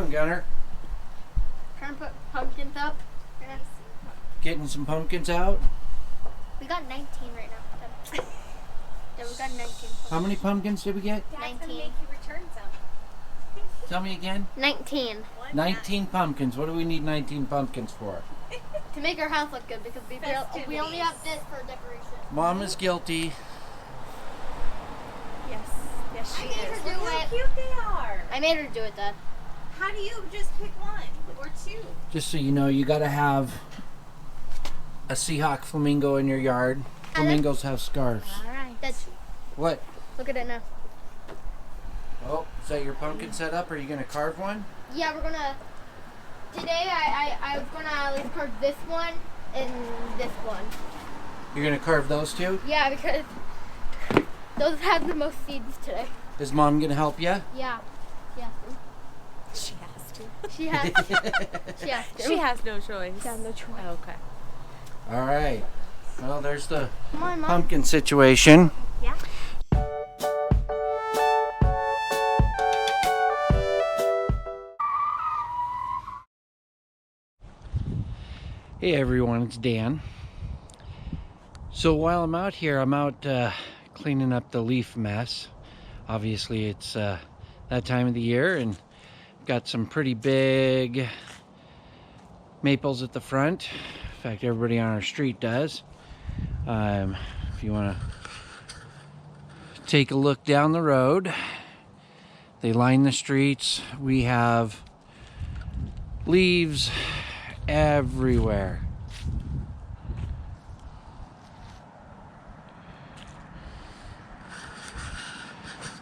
doing, Gunner? Trying to put pumpkins up. Getting some pumpkins out? We got 19 right now. Yeah, we got 19 pumpkins. How many pumpkins did we get? Dad's 19. gonna make you return some. Tell me again. 19. 19 pumpkins. What do we need 19 pumpkins for? To make our house look good because we only have this for decoration. Mom is guilty. Yes, she I made her is. do Look how it. cute they are. I made her do it, Dad. How do you just pick one or two? Just so you know, you gotta have a Seahawk flamingo in your yard. Flamingos have scarves. Alright. That's What? look at it now. Oh, is that your pumpkin set up? Are you gonna carve one? Yeah, we're gonna today I was gonna at least carve this one and this one. You're gonna carve those two? Yeah, because those have the most seeds today. Is Mom gonna help you? Yeah. Yeah. She has to. She has she has to. She has no choice. She has no choice. Oh, okay. All right. Well, there's the Come on, Mom. pumpkin situation. Yeah. Hey everyone, it's Dan. So while I'm out here, I'm out cleaning up the leaf mess. Obviously it's that time of the year, and got some pretty big maples at the front. In fact, everybody on our street does. If you want to take a look down the road, they line the streets. We have leaves everywhere.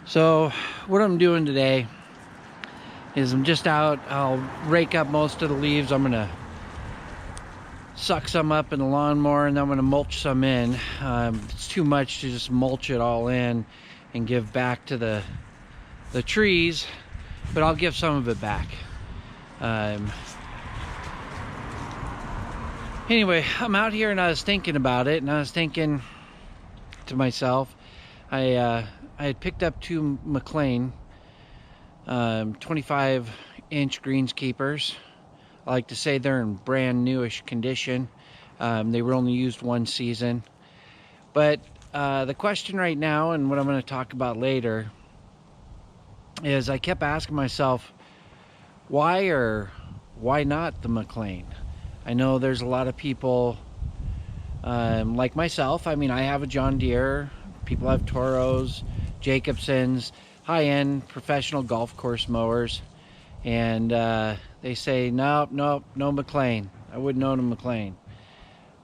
So what I'm doing today is I'm just out. I'll rake up most of the leaves. I'm gonna suck some up in the lawnmower, and then I'm gonna mulch some in. It's too much to just mulch it all in and give back to the trees, but I'll give some of it back. Anyway, I'm out here and I was thinking about it, and I was thinking to myself, I had picked up two McLane 25-inch greenskeepers. I like to say they're in brand newish condition. They were only used one season. But the question right now, and what I'm going to talk about later, is I kept asking myself, why or why not the McLane? I know there's a lot of people like myself. I mean, I have a John Deere. People have Toros, Jacobsons, high-end professional golf course mowers. And they say, no McLane. I wouldn't own a McLane.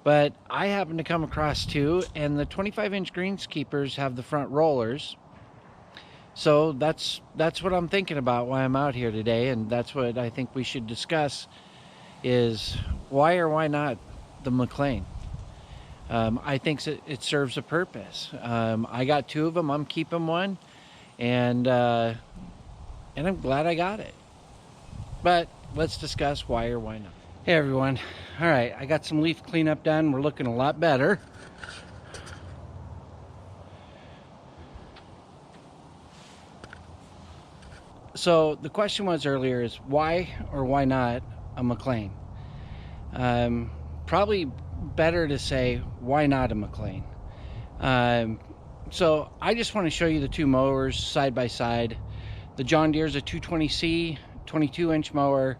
But I happen to come across two, and the 25-inch greenskeepers have the front rollers. So that's what I'm thinking about why I'm out here today, and that's what I think we should discuss, is why or why not the McLane. I think it serves a purpose. I got two of them. I'm keeping one, and I'm glad I got it. But let's discuss why or why not. Hey everyone. All right, I got some leaf cleanup done. We're looking a lot better. So the question was earlier is why or why not a McLane? Probably better to say why not a McLane. So I just want to show you the two mowers side by side. The John Deere is a 220C 22-inch mower.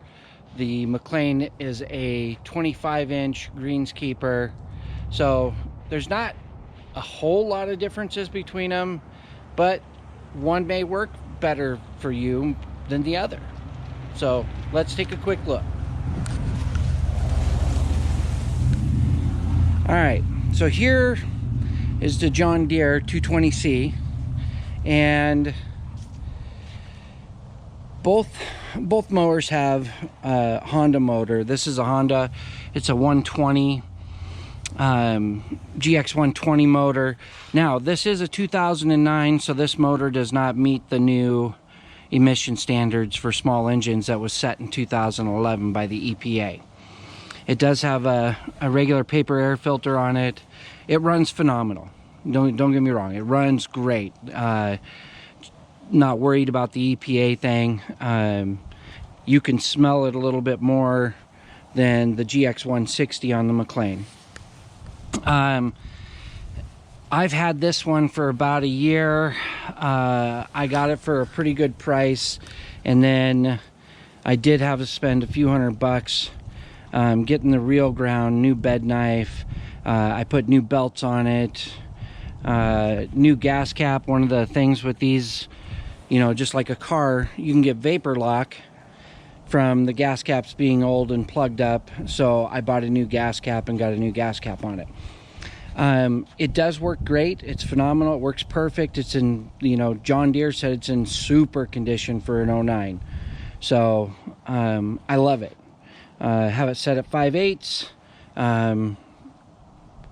The McLane is a 25-inch greenskeeper. So there's not a whole lot of differences between them, but one may work better for you than the other. So let's take a quick look. All right, so here is the John Deere 220C, and both mowers have a Honda motor. This is a Honda. It's a 120 GX 120 motor. Now this is a 2009, so this motor does not meet the new emission standards for small engines that was set in 2011 by the EPA. It does have a regular paper air filter on it. It runs phenomenal. Don't get me wrong, it runs great. Not worried about the EPA thing. you can smell it a little bit more than the GX160 on the McLane. I've had this one for about a year. I got it for a pretty good price, and then I did have to spend a few $100 getting the reel ground, new bed knife. I put new belts on it, new gas cap. One of the things with these, you know, just like a car, you can get vapor lock from the gas caps being old and plugged up. So I bought a new gas cap and got a new gas cap on it. It does work great. It's phenomenal. It works perfect. It's in, you know, John Deere said it's in super condition for an 09. So I love it. Have it set at 5/8.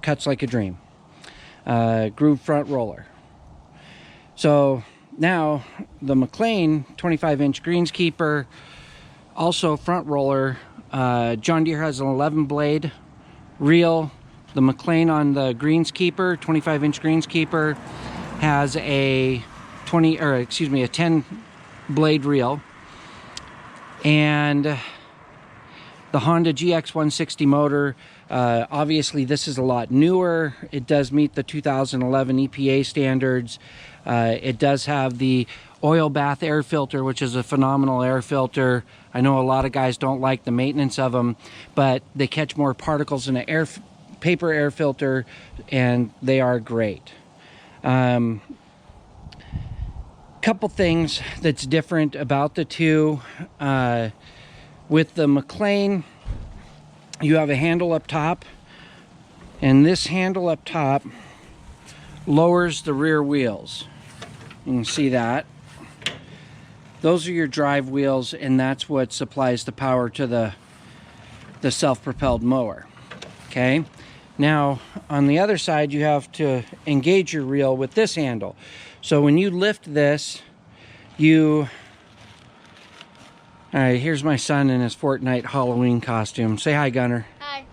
Cuts like a dream. Groove front roller. So now the McLane 25-inch greenskeeper, also front roller. John Deere has an 11 blade reel. The McLane on the greenskeeper, 25-inch greenskeeper, has a 10 blade reel. And the Honda GX160 motor, obviously this is a lot newer. It does meet the 2011 EPA standards. It does have the oil bath air filter, which is a phenomenal air filter. I know a lot of guys don't like the maintenance of them, but they catch more particles in an paper air filter, and they are great. Couple things that's different about the two. With the McLane, you have a handle up top, and this handle up top lowers the rear wheels. You can see that. Those are your drive wheels, and that's what supplies the power to the self-propelled mower. Okay? Now, on the other side, you have to engage your reel with this handle. So when you lift this, all right, here's my son in his Fortnite Halloween costume. Say hi, Gunner. Hi.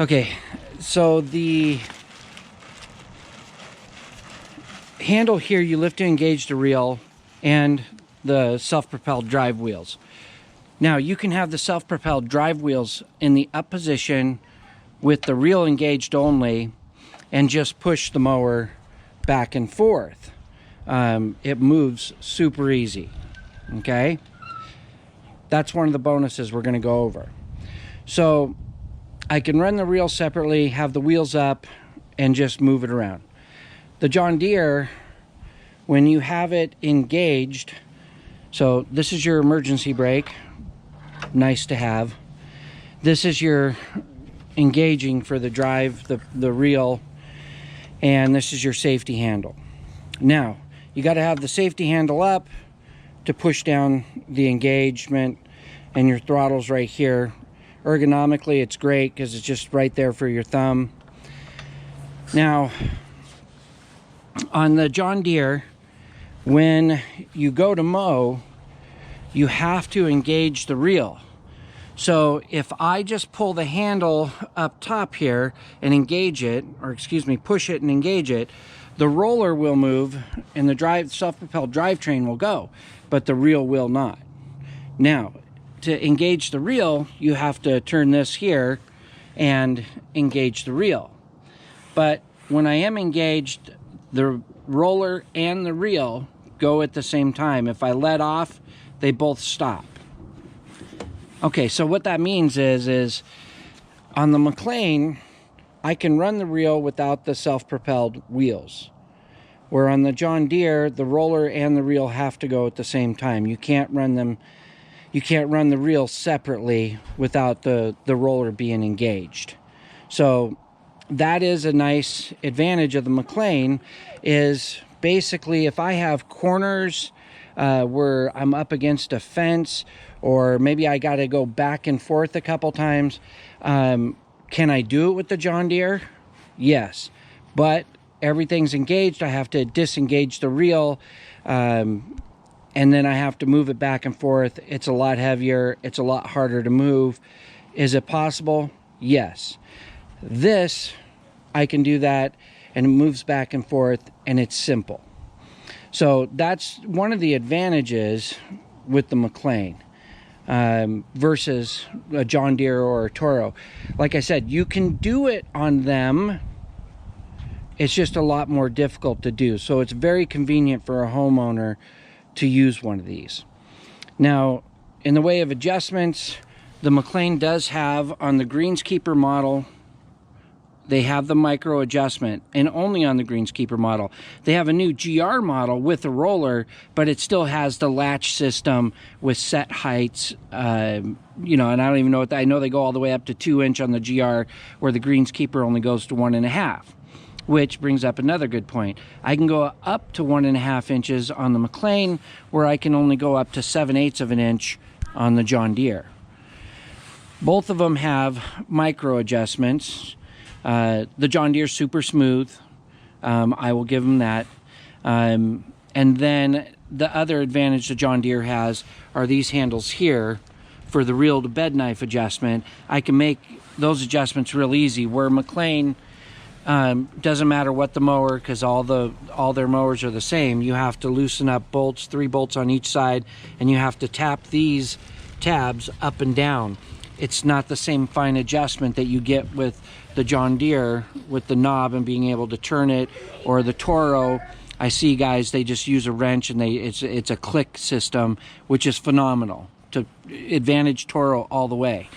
Okay, so the handle here, you lift to engage the reel and the self-propelled drive wheels. Now, you can have the self-propelled drive wheels in the up position with the reel engaged only and just push the mower back and forth. It moves super easy, okay? That's one of the bonuses we're going to go over. So I can run the reel separately, have the wheels up, and just move it around. The John Deere, when you have it engaged, so this is your emergency brake, nice to have. This is your engaging for the drive, the reel, and this is your safety handle. Now, you got to have the safety handle up to push down the engagement, and your throttle's right here. Ergonomically, it's great because it's just right there for your thumb. Now, on the John Deere, when you go to mow, you have to engage the reel. So if I just pull the handle up top here and engage it, or excuse me, push it and engage it, the roller will move and the self-propelled drivetrain will go, but the reel will not. Now, to engage the reel, you have to turn this here and engage the reel. But when I am engaged, the roller and the reel go at the same time. If I let off, they both stop. Okay, so what that means is on the McLane, I can run the reel without the self-propelled wheels. Where on the John Deere, the roller and the reel have to go at the same time. You can't run them, you can't run the reel separately without the roller being engaged. So that is a nice advantage of the McLane, is basically if I have corners where I'm up against a fence, or maybe I got to go back and forth a couple times, can I do it with the John Deere? Yes, but everything's engaged. I have to disengage the reel, and then I have to move it back and forth. It's a lot heavier. It's a lot harder to move. Is it possible? Yes. This, I can do that, and it moves back and forth, and it's simple. So that's one of the advantages with the McLane. versus a John Deere or a Toro. Like I said, you can do it on them. It's just a lot more difficult to do. So it's very convenient for a homeowner to use one of these. Now, in the way of adjustments, the McLane does have, on the Greenskeeper model, they have the micro adjustment, and only on the Greenskeeper model. They have a new GR model with a roller, but it still has the latch system with set heights, you know, and I don't even know what I know they go all the way up to 2-inch on the GR, where the Greenskeeper only goes to 1.5. Which brings up another good point. I can go up to 1.5 inches on the McLane, where I can only go up to 7/8 of an inch on the John Deere. Both of them have micro adjustments. The John Deere super smooth. I will give them that. And then the other advantage the John Deere has are these handles here for the reel to bed knife adjustment. I can make those adjustments real easy, where McLane, doesn't matter what the mower, because all their mowers are the same. You have to loosen up bolts, 3 bolts on each side, and you have to tap these tabs up and down. It's not the same fine adjustment that you get with the John Deere with the knob and being able to turn it, or the Toro. I see guys, they just use a wrench and it's a click system, which is phenomenal. To advantage Toro all the way.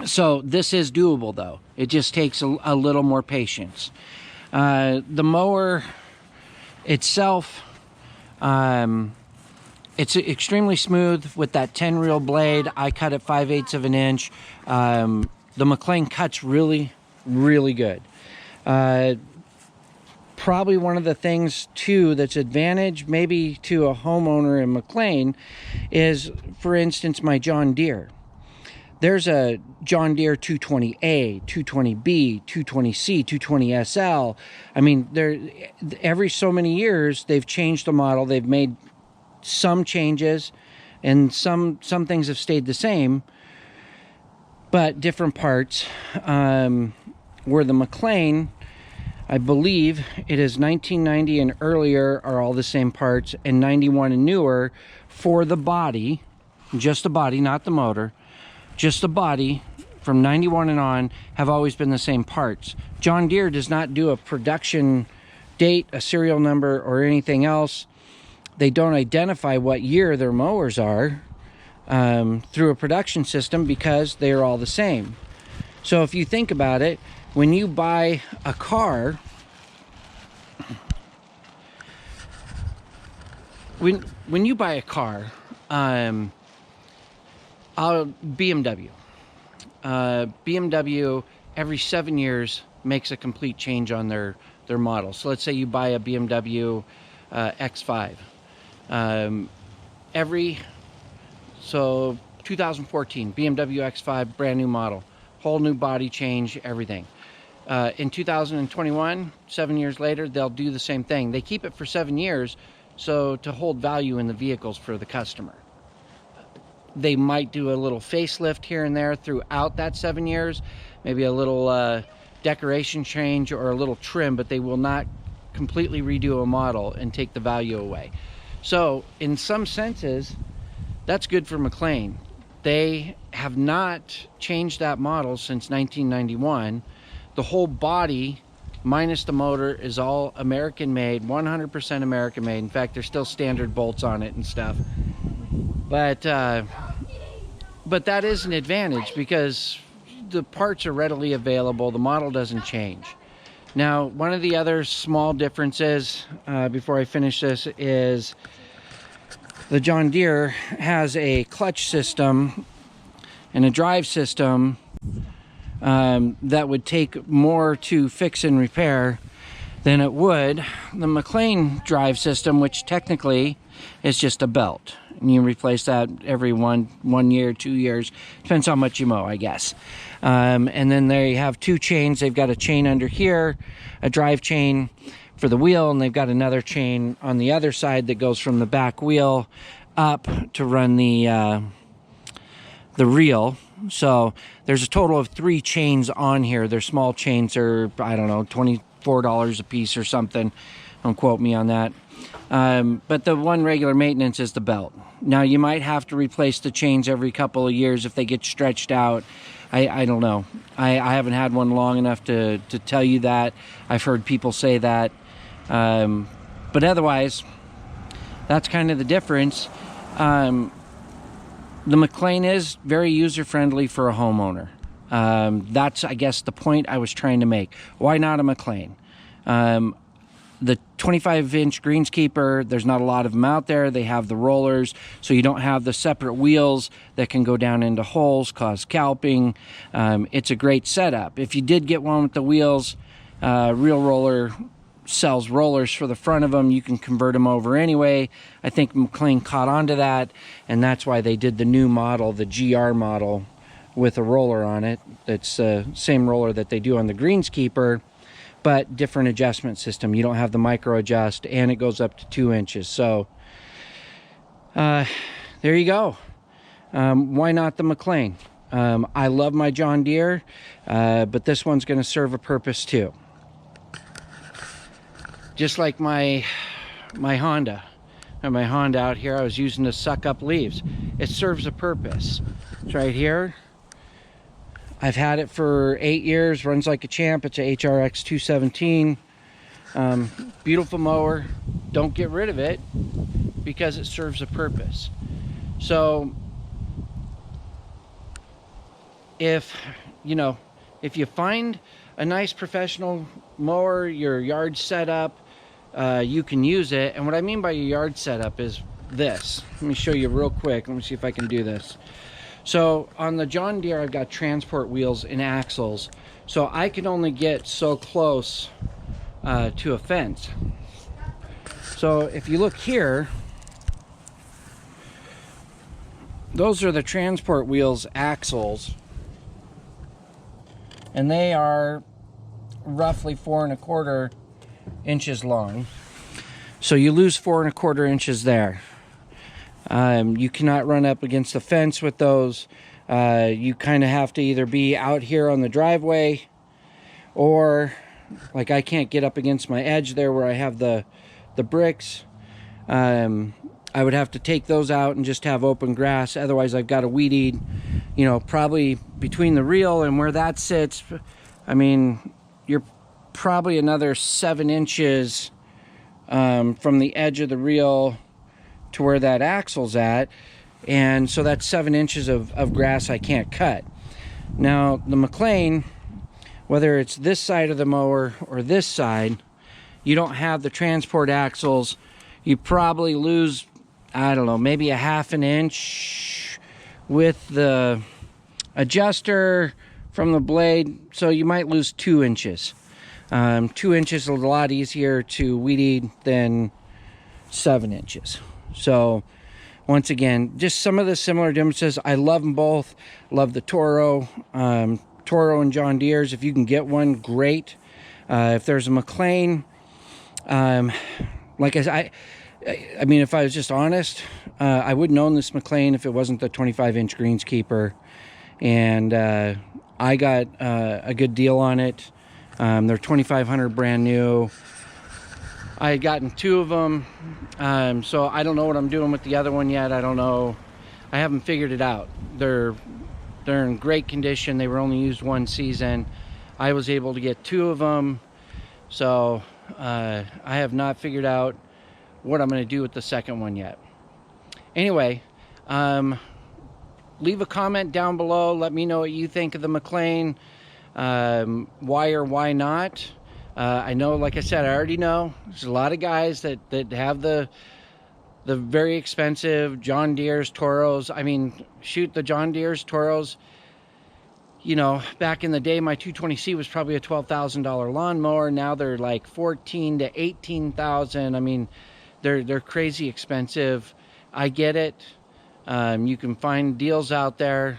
So this is doable, though. It just takes a little more patience. The mower itself, it's extremely smooth with that 10 reel blade. I cut it 5/8 of an inch. The McLane cuts really, really good. Probably one of the things too that's advantage maybe to a homeowner in McLane is, for instance, my John Deere. There's a John Deere 220A, 220B, 220C, 220SL. I mean, every so many years they've changed the model. They've made some changes, and some things have stayed the same, but different parts. Where the McLane, I believe it is 1990 and earlier are all the same parts, and 91 and newer for the body, just the body, not the motor. Just the body from 91 and on have always been the same parts. John Deere does not do a production date, a serial number, or anything else. They don't identify what year their mowers are through a production system, because they are all the same. So if you think about it, when you buy a car, when you buy a car, BMW. BMW every 7 years makes a complete change on their model. So let's say you buy a BMW X5. 2014 BMW X5, brand new model, whole new body change, everything. In 2021, 7 years later, they'll do the same thing. They keep it for 7 years, so to hold value in the vehicles for the customer. They might do a little facelift here and there throughout that 7 years, maybe a little decoration change or a little trim, but they will not completely redo a model and take the value away. So in some senses, that's good for McLane. They have not changed that model since 1991. The whole body, minus the motor, is all American made, 100% American made. In fact, there's still standard bolts on it and stuff. But that is an advantage, because the parts are readily available. The model doesn't change. Now, one of the other small differences, before I finish this, is the John Deere has a clutch system and a drive system that would take more to fix and repair than it would the McLane drive system, which technically is just a belt. And you replace that every one year, 2 years, depends how much you mow, I guess. And then they have 2 chains. They've got a chain under here, a drive chain for the wheel, and they've got another chain on the other side that goes from the back wheel up to run the reel. So there's a total of 3 chains on here. They're small chains, are, I don't know, $24 a piece or something. Don't quote me on that. But the one regular maintenance is the belt. Now you might have to replace the chains every couple of years if they get stretched out. I don't know. I haven't had one long enough to tell you that. I've heard people say that. But otherwise, that's kind of the difference. The McLane is very user-friendly for a homeowner. That's, I guess, the point I was trying to make. Why not a McLane? The 25-inch greenskeeper, there's not a lot of them out there. They have the rollers, so you don't have the separate wheels that can go down into holes, cause scalping. It's a great setup. If you did get one with the wheels, Real Roller sells rollers for the front of them. You can convert them over anyway. I think McLane caught on to that, and that's why they did the new model, the GR model, with a roller on it. It's the same roller that they do on the greenskeeper, but different adjustment system. You don't have the micro adjust, and it goes up to 2 inches. So there you go. Why not the McLane? I love my John Deere, but this one's going to serve a purpose too. Just like my Honda. And my Honda out here I was using to suck up leaves. It serves a purpose. It's right here. I've had it for 8 years, runs like a champ. It's a HRX 217. Beautiful mower. Don't get rid of it because it serves a purpose. So if you find a nice professional mower, your yard setup, you can use it. And what I mean by your yard setup is this. Let me show you real quick. Let me see if I can do this. So on the John Deere, I've got transport wheels and axles, so I can only get so close to a fence. So if you look here, those are the transport wheels axles, and they are roughly 4¼ inches long. So you lose 4¼ inches there. You cannot run up against the fence with those. You kind of have to either be out here on the driveway, or like I can't get up against my edge there where I have the bricks. I would have to take those out and just have open grass. Otherwise I've got a weed eat, probably between the reel and where that sits. I mean, you're probably another 7 inches from the edge of the reel to where that axle's at, and so that's 7 inches of grass I can't cut. Now the McLane, whether it's this side of the mower or this side, you don't have the transport axles. You probably lose, I don't know, maybe a 1/2 inch with the adjuster from the blade, so you might lose 2 inches. 2 inches is a lot easier to weed eat than 7 inches. So once again, just some of the similar differences. I love them both. Love the Toro and John Deere's. If you can get one, great. If there's a McLane, like I mean, if I was just honest, I wouldn't own this McLane if it wasn't the 25-inch greenskeeper. And I got a good deal on it. They're $2,500 brand new. I had gotten 2 of them, so I don't know what I'm doing with the other one yet. I don't know. I haven't figured it out. They're in great condition. They were only used 1 season. I was able to get 2 of them, so I have not figured out what I'm going to do with the second one yet. Anyway, leave a comment down below. Let me know what you think of the McLane. Why or why not? I know, like I said, I already know there's a lot of guys that have the very expensive John Deere's, Toros. I mean, shoot, the John Deere's, Toros, back in the day, my 220C was probably a $12,000 lawnmower. Now they're like $14,000 to $18,000. I mean, they're crazy expensive. I get it. You can find deals out there,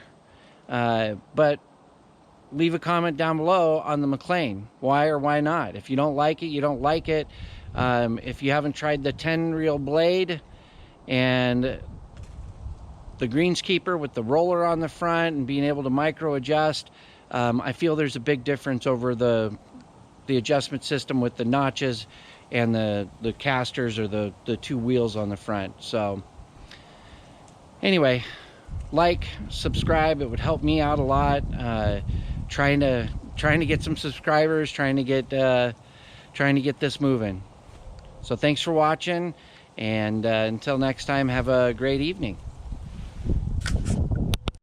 but leave a comment down below on the McLane. Why or why not? If you don't like it, you don't like it. If you haven't tried the 10-reel blade and the greenskeeper with the roller on the front and being able to micro adjust, I feel there's a big difference over the adjustment system with the notches and the casters, or the two wheels on the front. So anyway, like, subscribe, it would help me out a lot. Trying to get some subscribers, trying to get this moving. So thanks for watching, and until next time, have a great evening.